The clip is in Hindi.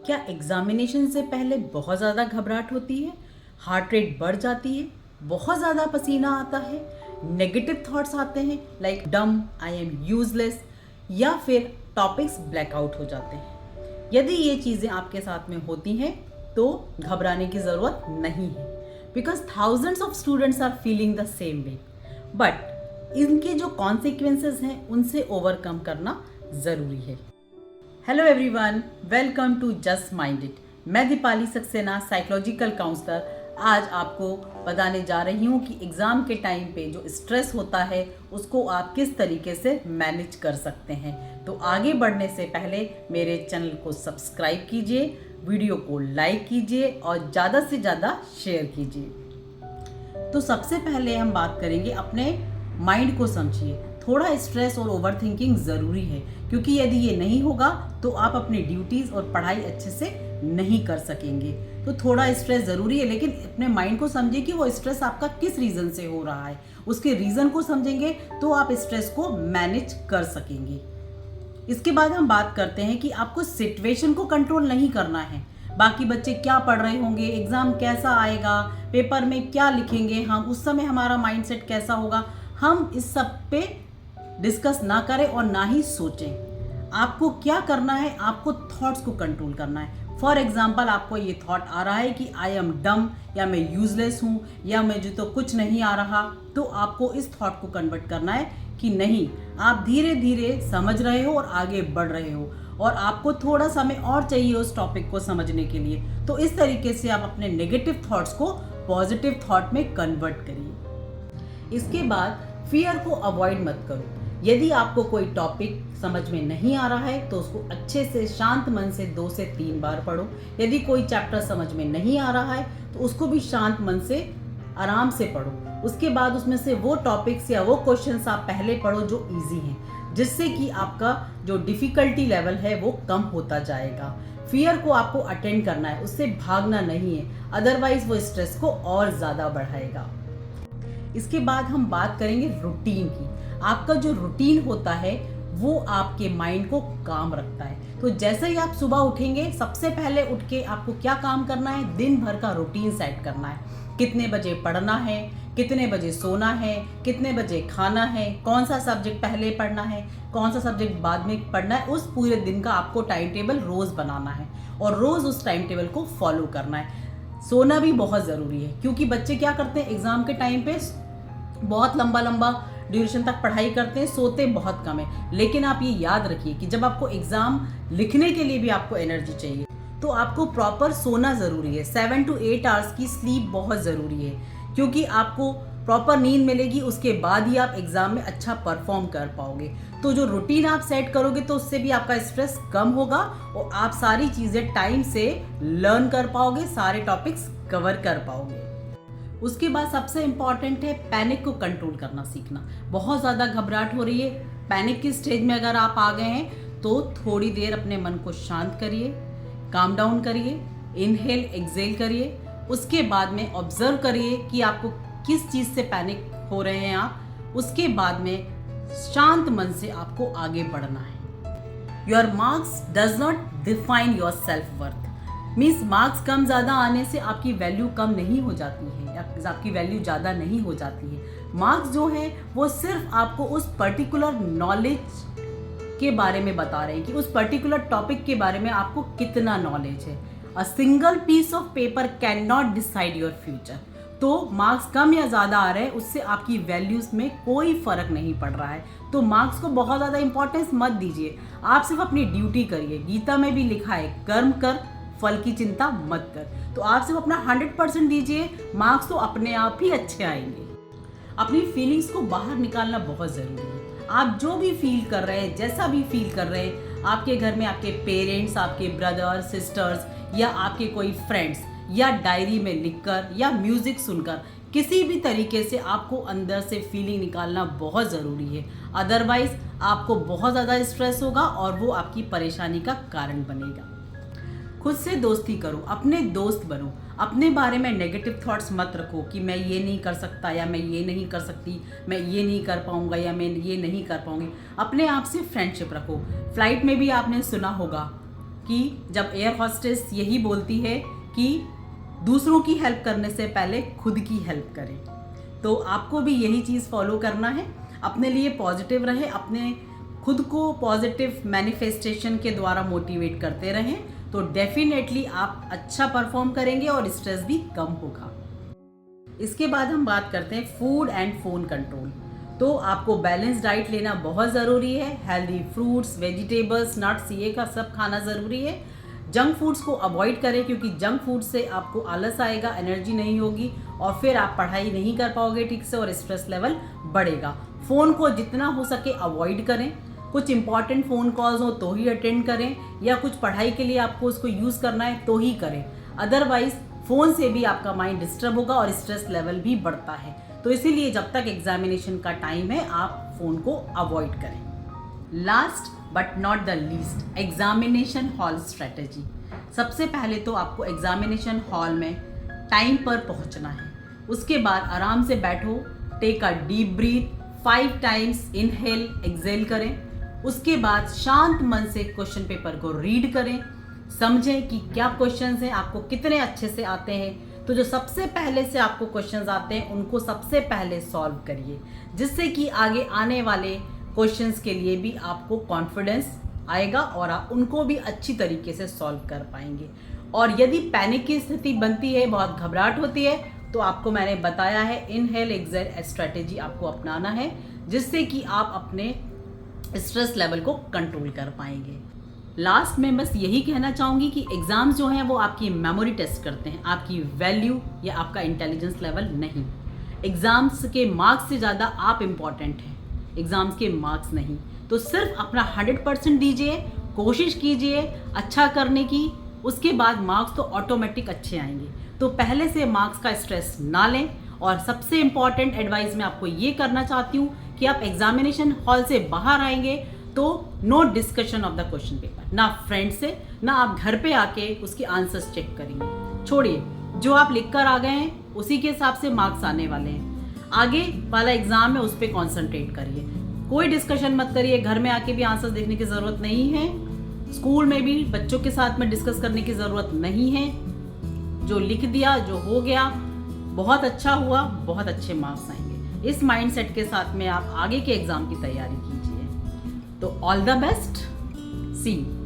क्या एग्जामिनेशन से पहले बहुत ज़्यादा घबराहट होती है, हार्ट रेट बढ़ जाती है, बहुत ज़्यादा पसीना आता है, नेगेटिव थॉट्स आते हैं लाइक डम, आई एम यूजलेस, या फिर टॉपिक्स ब्लैकआउट हो जाते हैं? यदि ये चीज़ें आपके साथ में होती हैं तो घबराने की ज़रूरत नहीं है, because thousands of students are feeling the same way. But इनके जो कॉन्सिक्वेंसेस हैं उनसे ओवरकम करना ज़रूरी है। Hello everyone, welcome to just mind it. मैं दीपाली सक्सेना, साइकोलॉजिकल काउंसलर, आज आपको बताने जा रही हूँ कि एग्ज़ाम के टाइम पे जो स्ट्रेस होता है उसको आप किस तरीके से मैनेज कर सकते हैं। तो आगे बढ़ने से पहले मेरे चैनल को सब्सक्राइब कीजिए, वीडियो को लाइक कीजिए और ज़्यादा से ज़्यादा शेयर कीजिए। तो सबसे पहले हम बात करेंगे, अपने माइंड को समझिए। थोड़ा स्ट्रेस और ओवर थिंकिंग ज़रूरी है, क्योंकि यदि ये नहीं होगा तो आप अपनी ड्यूटीज़ और पढ़ाई अच्छे से नहीं कर सकेंगे। तो थोड़ा स्ट्रेस ज़रूरी है, लेकिन अपने माइंड को समझिए कि वो स्ट्रेस आपका किस रीज़न से हो रहा है। उसके रीज़न को समझेंगे तो आप स्ट्रेस को मैनेज कर सकेंगे। इसके बाद हम बात करते हैं कि आपको सिचुएशन को कंट्रोल नहीं करना है। बाकी बच्चे क्या पढ़ रहे होंगे, एग्ज़ाम कैसा आएगा, पेपर में क्या लिखेंगे हम, उस समय हमारा माइंडसेट कैसा होगा, हम इस सब पे डिस्कस ना करें और ना ही सोचें। आपको क्या करना है, आपको थॉट्स को कंट्रोल करना है। फॉर एग्जाम्पल, आपको ये थॉट आ रहा है कि आई एम डम, या मैं यूजलेस हूँ, या मुझे तो कुछ नहीं आ रहा, तो आपको इस थॉट को कन्वर्ट करना है कि नहीं, आप धीरे धीरे समझ रहे हो और आगे बढ़ रहे हो, और आपको थोड़ा समय और चाहिए उस टॉपिक को समझने के लिए। तो इस तरीके से आप अपने नेगेटिव थॉट्स को पॉजिटिव थॉट में कन्वर्ट करिए। इसके बाद फियर को अवॉइड मत करो। यदि आपको कोई टॉपिक समझ में नहीं आ रहा है तो उसको अच्छे से शांत मन से 2 से 3 बार पढ़ो। यदि कोई चैप्टर समझ में नहीं आ रहा है तो उसको भी शांत मन से आराम से पढ़ो। उसके बाद उसमें से वो टॉपिक्स या वो क्वेश्चंस आप पहले पढ़ो जो इजी हैं, जिससे कि आपका जो डिफ़िकल्टी लेवल है वो कम होता जाएगा। फियर को आपको अटेंड करना है, उससे भागना नहीं है, अदरवाइज वो स्ट्रेस को और ज़्यादा बढ़ाएगा। इसके बाद हम बात करेंगे रूटीन की। आपका जो रूटीन होता है वो आपके माइंड को काम रखता है। तो जैसे ही आप सुबह उठेंगे, सबसे पहले उठ के आपको क्या काम करना है, दिन भर का रूटीन सेट करना है। कितने बजे पढ़ना है, कितने बजे सोना है, कितने बजे खाना है, कौन सा सब्जेक्ट पहले पढ़ना है, कौन सा सब्जेक्ट बाद में पढ़ना है। उस पूरे दिन का आपको टाइम टेबल रोज़ बनाना है और रोज़ उस टाइम टेबल को फॉलो करना है। सोना भी बहुत ज़रूरी है, क्योंकि बच्चे क्या करते हैं, एग्ज़ाम के टाइम पे बहुत लंबा लंबा ड्यूरेशन तक पढ़ाई करते हैं, सोते बहुत कम है। लेकिन आप ये याद रखिए कि जब आपको एग्ज़ाम लिखने के लिए भी आपको एनर्जी चाहिए तो आपको प्रॉपर सोना ज़रूरी है। 7 to 8 आवर्स की स्लीप बहुत ज़रूरी है, क्योंकि आपको प्रॉपर नींद मिलेगी, उसके बाद ही आप एग्ज़ाम में अच्छा परफॉर्म कर पाओगे। तो जो रूटीन आप सेट करोगे तो उससे भी आपका स्ट्रेस कम होगा और आप सारी चीज़ें टाइम से लर्न कर पाओगे, सारे टॉपिक्स कवर कर पाओगे। उसके बाद सबसे इम्पॉर्टेंट है पैनिक को कंट्रोल करना सीखना। बहुत ज़्यादा घबराहट हो रही है, पैनिक की स्टेज में अगर आप आ गए हैं तो थोड़ी देर अपने मन को शांत करिए, काम डाउन करिए, इनहेल एक्सहेल करिए। उसके बाद में ऑब्जर्व करिए कि आपको किस चीज़ से पैनिक हो रहे हैं आप। उसके बाद में शांत मन से आपको आगे बढ़ना है। Your marks does not define your self worth. Means marks कम ज़्यादा आने से आपकी वैल्यू कम नहीं हो जाती है, या आपकी वैल्यू ज़्यादा नहीं हो जाती है। मार्क्स जो है वो सिर्फ आपको उस पर्टिकुलर नॉलेज के बारे में बता रहे हैं कि उस पर्टिकुलर टॉपिक के बारे में आपको कितना नॉलेज है। A single piece of paper can not decide your future. तो मार्क्स कम या ज़्यादा आ रहे हैं उससे आपकी वैल्यूज़ में कोई फ़र्क नहीं पड़ रहा है। तो मार्क्स को बहुत ज़्यादा इंपॉर्टेंस मत दीजिए, आप सिर्फ अपनी ड्यूटी करिए। गीता में भी लिखा है, कर्म कर, फल की चिंता मत कर। तो आप सिर्फ अपना 100% दीजिए, मार्क्स तो अपने आप ही अच्छे आएंगे। अपनी फीलिंग्स को बाहर निकालना बहुत ज़रूरी है। आप जो भी फील कर रहे हैं, जैसा भी फील कर रहे हैं, आपके घर में आपके पेरेंट्स, आपके ब्रदर सिस्टर्स या आपके कोई फ्रेंड्स, या डायरी में लिखकर या म्यूज़िक सुनकर, किसी भी तरीके से आपको अंदर से फीलिंग निकालना बहुत ज़रूरी है। अदरवाइज़ आपको बहुत ज़्यादा स्ट्रेस होगा और वो आपकी परेशानी का कारण बनेगा। खुद से दोस्ती करो, अपने दोस्त बनो। अपने बारे में नेगेटिव थॉट्स मत रखो कि मैं ये नहीं कर सकता, या मैं ये नहीं कर सकती, मैं ये नहीं कर पाऊँगा, या मैं ये नहीं कर पाऊँगी। अपने आप से फ्रेंडशिप रखो। फ्लाइट में भी आपने सुना होगा कि जब एयर हॉस्टेस यही बोलती है कि दूसरों की हेल्प करने से पहले खुद की हेल्प करें, तो आपको भी यही चीज़ फॉलो करना है। अपने लिए पॉजिटिव रहें, अपने खुद को पॉजिटिव मैनिफेस्टेशन के द्वारा मोटिवेट करते रहें, तो डेफिनेटली आप अच्छा परफॉर्म करेंगे और स्ट्रेस भी कम होगा। इसके बाद हम बात करते हैं फूड एंड फ़ोन कंट्रोल। तो आपको बैलेंस डाइट लेना बहुत ज़रूरी है। हेल्दी फ्रूट्स, वेजिटेबल्स, नट्स, ये का सब खाना ज़रूरी है। जंक फूड्स को अवॉइड करें, क्योंकि जंक फूड से आपको आलस आएगा, एनर्जी नहीं होगी और फिर आप पढ़ाई नहीं कर पाओगे ठीक से और स्ट्रेस लेवल बढ़ेगा। फ़ोन को जितना हो सके अवॉइड करें। कुछ इंपॉर्टेंट फ़ोन कॉल्स हो तो ही अटेंड करें, या कुछ पढ़ाई के लिए आपको उसको यूज़ करना है तो ही करें। अदरवाइज फ़ोन से भी आपका माइंड डिस्टर्ब होगा और स्ट्रेस लेवल भी बढ़ता है। तो इसीलिए जब तक एग्जामिनेशन का टाइम है आप फ़ोन को अवॉइड करें। Last but not the least, examination hall strategy. सबसे पहले तो आपको एग्जामिनेशन हॉल में टाइम पर पहुंचना है। उसके बाद आराम से बैठो, take a deep breath, 5 times inhale exhale करें। उसके बाद शांत मन से क्वेश्चन पेपर को रीड करें, समझें कि क्या क्वेश्चंस हैं, आपको कितने अच्छे से आते हैं। तो जो सबसे पहले से आपको क्वेश्चंस आते हैं उनको सबसे पहले सॉल्व करिए, जिससे कि आगे आने वाले क्वेश्चंस के लिए भी आपको कॉन्फिडेंस आएगा और आप उनको भी अच्छी तरीके से सॉल्व कर पाएंगे। और यदि पैनिक की स्थिति बनती है, बहुत घबराहट होती है, तो आपको मैंने बताया है इनहेल एक्सेल स्ट्रेटेजी आपको अपनाना है, जिससे कि आप अपने स्ट्रेस लेवल को कंट्रोल कर पाएंगे। लास्ट में बस यही कहना चाहूँगी कि एग्ज़ाम्स जो हैं वो आपकी मेमोरी टेस्ट करते हैं, आपकी वैल्यू या आपका इंटेलिजेंस लेवल नहीं। एग्ज़ाम्स के मार्क्स से ज़्यादा आप इम्पॉर्टेंट हैं, एग्ज़ाम्स के मार्क्स नहीं। तो सिर्फ अपना 100% दीजिए, कोशिश कीजिए अच्छा करने की, उसके बाद मार्क्स तो ऑटोमेटिक अच्छे आएंगे। तो पहले से मार्क्स का स्ट्रेस ना लें। और सबसे इम्पॉर्टेंट एडवाइस मैं आपको ये करना चाहती हूँ कि आप एग्जामिनेशन हॉल से बाहर आएंगे तो no discussion of the question paper, ना फ्रेंड से, ना आप घर पे आके उसके आंसर्स चेक करेंगे। छोड़िए, जो आप लिख कर आ गए हैं उसी के हिसाब से मार्क्स आने वाले हैं। आगे वाला एग्जाम है उस पर कॉन्सेंट्रेट करिए, कोई डिस्कशन मत करिए। घर में आके भी आंसर्स देखने की ज़रूरत नहीं है, स्कूल में भी बच्चों के साथ में डिस्कस करने की ज़रूरत नहीं है। जो लिख दिया, जो हो गया, बहुत अच्छा हुआ, बहुत अच्छे मार्क्स आएंगे। इस माइंडसेट के साथ में आप आगे के एग्ज़ाम की तैयारी कीजिए। तो all the best, see you.